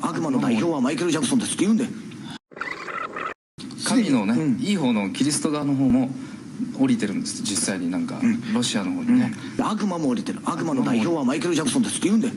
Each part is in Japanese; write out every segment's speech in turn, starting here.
悪魔の代表はマイケル・ジャクソンですって言うんで、神のね、いい方のキリスト側の方も降りてるんです。実際になんか、ロシアの方にね、悪魔も降りてる。悪魔の代表はマイケル・ジャクソンですって言うんで。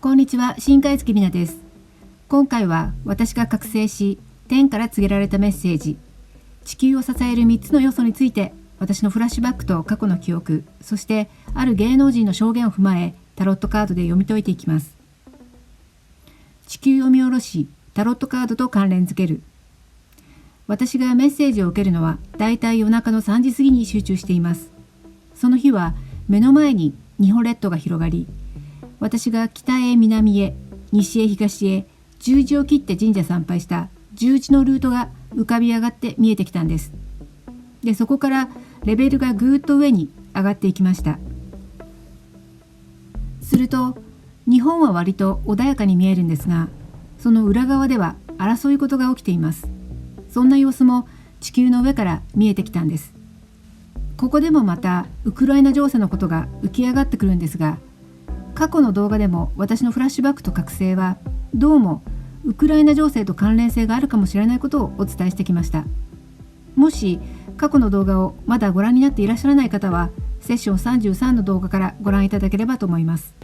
こんにちは、新海月美奈です。今回は私が覚醒し、天から告げられたメッセージ、地球を支える3つの要素について、私のフラッシュバックと過去の記憶、そしてある芸能人の証言を踏まえ、タロットカードで読み解いていきます。地球を見下ろし、タロットカードと関連づける。私がメッセージを受けるのは、だいたい夜中の3時過ぎに集中しています。その日は目の前に日本列島が広がり、私が北へ南へ西へ東へ十字を切って神社参拝した十字のルートが浮かび上がって見えてきたんです。で、そこからレベルがぐーっと上に上がっていきました。すると日本は割と穏やかに見えるんですが、その裏側では争い事が起きています。そんな様子も地球の上から見えてきたんです。ここでもまたウクライナ情勢のことが浮き上がってくるんですが、過去の動画でも私のフラッシュバックと覚醒はどうもウクライナ情勢と関連性があるかもしれないことをお伝えしてきました。もし過去の動画をまだご覧になっていらっしゃらない方はセッション33の動画からご覧いただければと思います。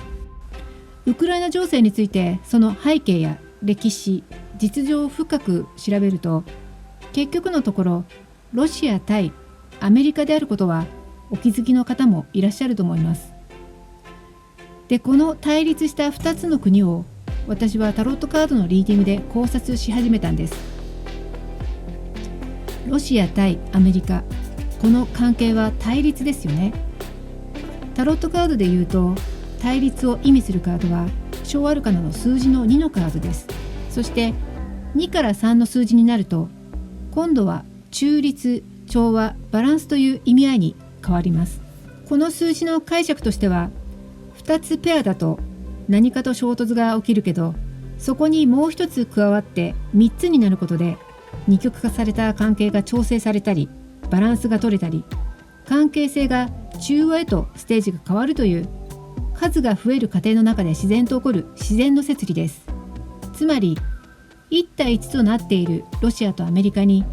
ウクライナ情勢についてその背景や歴史、実情を深く調べると、結局のところロシア対アメリカであることはお気づきの方もいらっしゃると思います。で、この対立した2つの国を私はタロットカードのリーディングで考察し始めたんです。ロシア対アメリカ、この関係は対立ですよね。タロットカードで言うと、対立を意味するカードは小アルカナの数字の2のカードです。そして2から3の数字になると、今度は中立、調和、バランスという意味合いに変わります。この数字の解釈としては、2つペアだと何かと衝突が起きるけど、そこにもう一つ加わって3つになることで二極化された関係が調整されたり、バランスが取れたり、関係性が中和へとステージが変わるという、数が増える過程の中で自然と起こる自然の摂理です。つまり1対1となっているロシアとアメリカに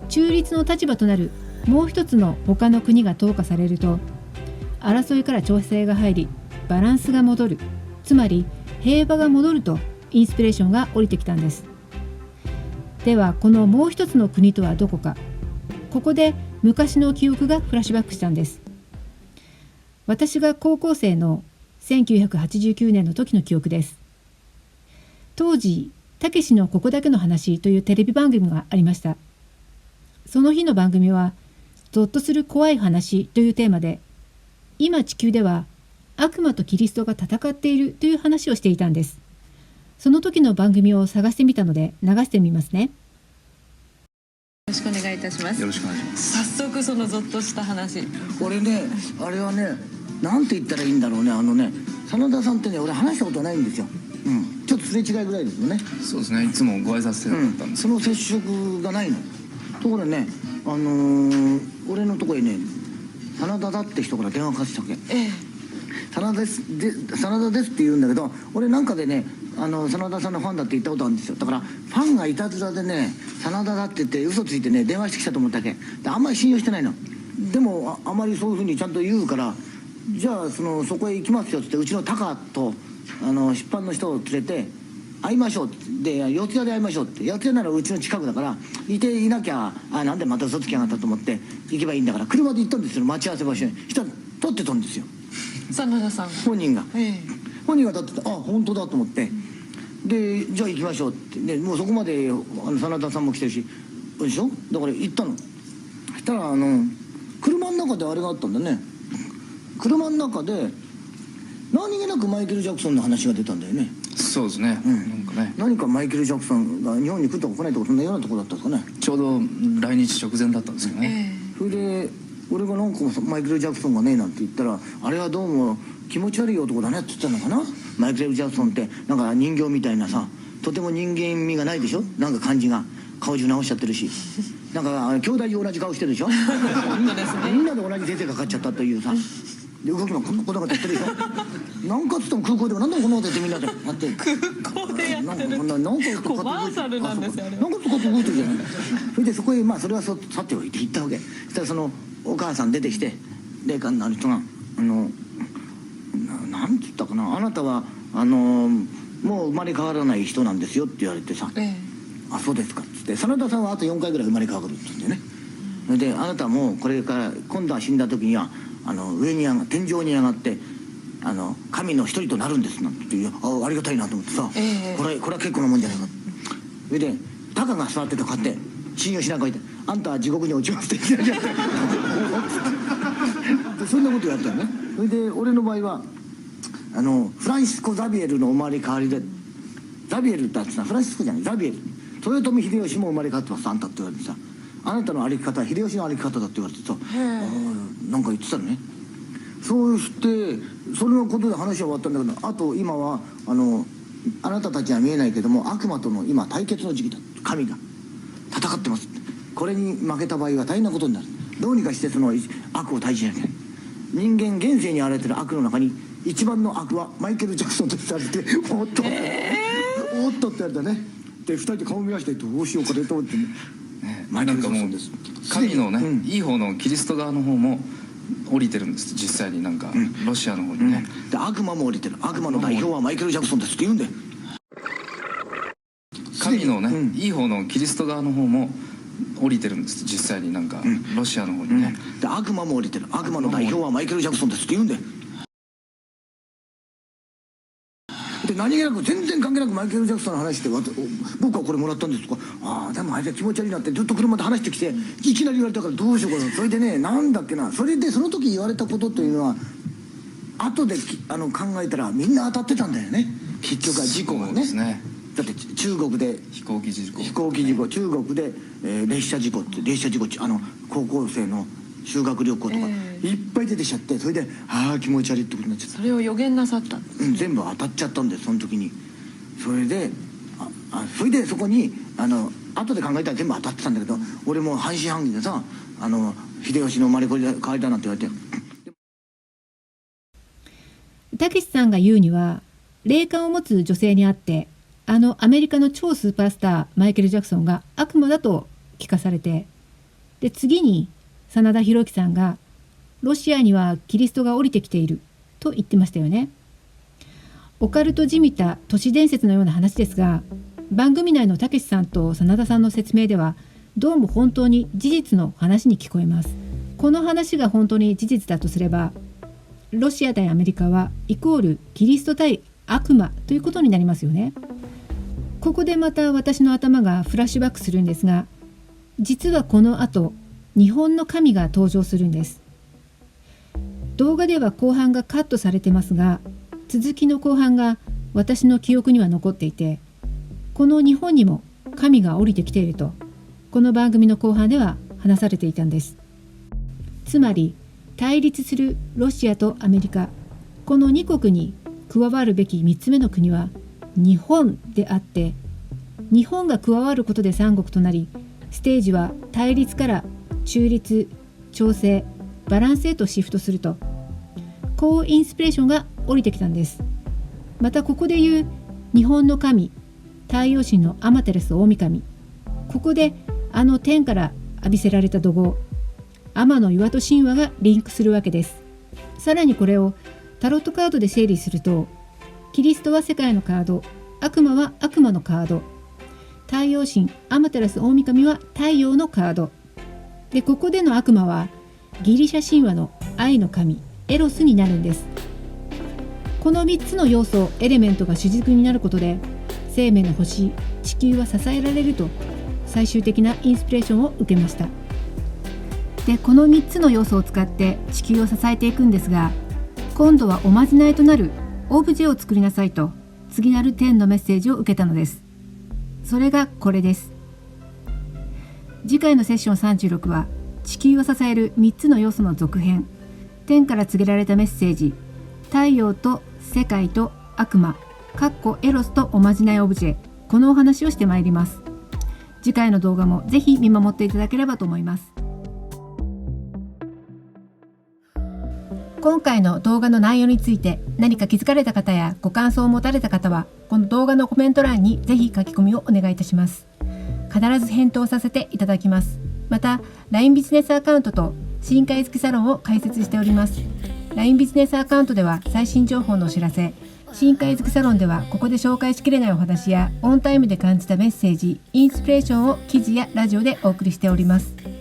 中立の立場となるもう一つの他の国が投下されると、争いから調整が入り、バランスが戻る、つまり平和が戻るとインスピレーションが降りてきたんです。ではこのもう一つの国とはどこか。ここで昔の記憶がフラッシュバックしたんです。私が高校生の1989年の時の記憶です。当時たけしのここだけの話というテレビ番組がありました。その日の番組はゾッとする怖い話というテーマで、今地球では悪魔とキリストが戦っているという話をしていたんです。その時の番組を探してみたので流してみますね。よろしくお願いいたします。よろしくお願いします。早速そのゾッとした話。俺ね、あれはね、なんて言ったらいいんだろうね。真田さんってね、俺話したことないんですよ。ちょっとすれ違いぐらいですよね。そうですね、いつもご挨拶程度だったんです、その接触がないの。ところでね、俺のところにね、真田だって人から電話かかってきたわけ。真田ですって言うんだけど、俺なんかでね、真田さんのファンだって言ったことあるんですよ。だからファンがいたずらでね、真田だって言って嘘ついてね、電話してきたと思ったわけで、あんまり信用してないの。でも あまりそういうふうにちゃんと言うから、じゃあそこへ行きますよってって、うちのタカと出版の人を連れて会いましょうってで四谷で会いましょうって四谷ならうちの近くだからいなきゃなんでまた嘘つきやがったと思って行けばいいんだから車で行ったんですよ待ち合わせ場所にしたら立ってたんですよ真田さんが。本人がえ本人が立ってて本当だと思ってでじゃあ行きましょうってでもうそこまで真田さんも来てるしでしょだから行ったのそしたら車の中であれがあったんだね車の中で何気なくマイケル・ジャクソンの話が出たんだよねそうですね、なんかね何かマイケル・ジャクソンが日本に来るとか来ないとかそんなようなところだったんですかねちょうど来日直前だったんですよね、それで俺がなんかマイケル・ジャクソンがねえなんて言ったらあれはどうも気持ち悪い男だねって言ったのかなマイケル・ジャクソンってなんか人形みたいなさとても人間味がないでしょなんか感じが顔中直しちゃってるしなんか兄弟中同じ顔してるでしょ本当ですね。みんなで同じ先生がかかっちゃったというさで動きもこんなことがやってるでしょなんかっつっても空港でも何でもこんなことやってみんなでやって空港でやってる。なんかコマーシャルなんですよあれはなんかこうやって動いてるじゃないそれでそこへそれはさておいて行ったわけそしたらそのお母さん出てきて霊感のある人がなんつったかなあなたはもう生まれ変わらない人なんですよって言われてさあそうですかっつって真田さんはあと4回ぐらい生まれ変わるって言うんだよねそれであなたもこれから今度は死んだ時には上に天井に上がって神の一人となるんですなんてありがたいなと思ってさ、これは結構なもんじゃないかそれでタカが座っててこうやって信用しながら言ってあんたは地獄に落ちますって言ってそんなことやったよねそれで俺の場合はフランシスコ・ザビエルの生まれ変わりでザビエルってあってさフランシスコじゃないザビエル豊臣秀吉も生まれ変わってますあんたって言われてさあなたの歩き方は秀吉の歩き方だって言われてさなんか言ってたのねそうしてそれのことで話は終わったんだけどあと今はあなたたちは見えないけども悪魔との今対決の時期だ神が戦ってますこれに負けた場合は大変なことになるどうにかしてその悪を退治しなきゃいけない人間現世に現れてる悪の中に一番の悪はマイケル・ジャクソンとされておっと、おっとってやったねで2人で顔見ましてどうしようかねと思ってねマイケル・ジャクソンです神のね、いい方のキリスト側の方も降りてるんです実際になんか、ロシアの方にね、で悪魔も降りてる悪魔の代表はマイケル・ジャクソンですって言うんだよ神のね、いい方のキリスト側の方も降りてるんです実際になんか、ロシアの方にね、で悪魔も降りてる悪魔の代表はマイケル・ジャクソンですって言うんだよで何気なく全然関係なくマイケル・ジャクソンの話して僕はこれもらったんですとかでもあいつは気持ち悪いなってずっと車で話してきていきなり言われたからどうしようかなそれでねなんだっけなそれでその時言われたことというのは後で考えたらみんな当たってたんだよね結局は事故が ねだって中国で飛行機事故中国で、列車事故って高校生の修学旅行とか、いっぱい出てきちゃってそれで気持ち悪いってことになっちゃった。それを予言なさったんです、全部当たっちゃったんですその時に。それでそこに後で考えたら全部当たってたんだけど俺も半信半疑でさ秀吉の生まれ変わりだなんて言われて。たけしさんが言うには霊感を持つ女性に会ってアメリカの超スーパースターマイケル・ジャクソンが悪魔だと聞かされてで次に真田広之さんがロシアにはキリストが降りてきていると言ってましたよね。オカルトじみた都市伝説のような話ですが番組内のたけしさんと真田さんの説明ではどうも本当に事実の話に聞こえます。この話が本当に事実だとすればロシア対アメリカはイコールキリスト対悪魔ということになりますよね。ここでまた私の頭がフラッシュバックするんですが実はこの後日本の神が登場するんです。動画では後半がカットされてますが続きの後半が私の記憶には残っていてこの日本にも神が降りてきているとこの番組の後半では話されていたんです。つまり対立するロシアとアメリカこの2国に加わるべき3つ目の国は日本であって日本が加わることで三国となりステージは対立から中立、調整、バランスへとシフトするとこうインスピレーションが降りてきたんです。またここでいう日本の神太陽神のアマテラス大神ここで天から浴びせられた怒号天の岩戸神話がリンクするわけです。さらにこれをタロットカードで整理するとキリストは世界のカード悪魔は悪魔のカード、太陽神アマテラス大神は太陽のカードで、ここでの悪魔はギリシャ神話の愛の神エロスになるんです。この3つの要素エレメントが主軸になることで、生命の星地球は支えられると最終的なインスピレーションを受けました。でこの3つの要素を使って地球を支えていくんですが、今度はおまじないとなるオブジェを作りなさいと次なる天のメッセージを受けたのです。それがこれです。次回のセッション36は地球を支える3つの要素の続編、天から告げられたメッセージ、太陽と世界と悪魔エロスとおまじないオブジェ、このお話をしてまいります。次回の動画もぜひ見守っていただければと思います。今回の動画の内容について何か気づかれた方やご感想を持たれた方は、この動画のコメント欄にぜひ書き込みをお願いいたします。必ず返答させていただきます。また LINE ビジネスアカウントと新買い付けサロンを開設しております。 LINE ビジネスアカウントでは最新情報のお知らせ、新買い付けサロンではここで紹介しきれないお話やオンタイムで感じたメッセージ、インスピレーションを記事やラジオでお送りしております。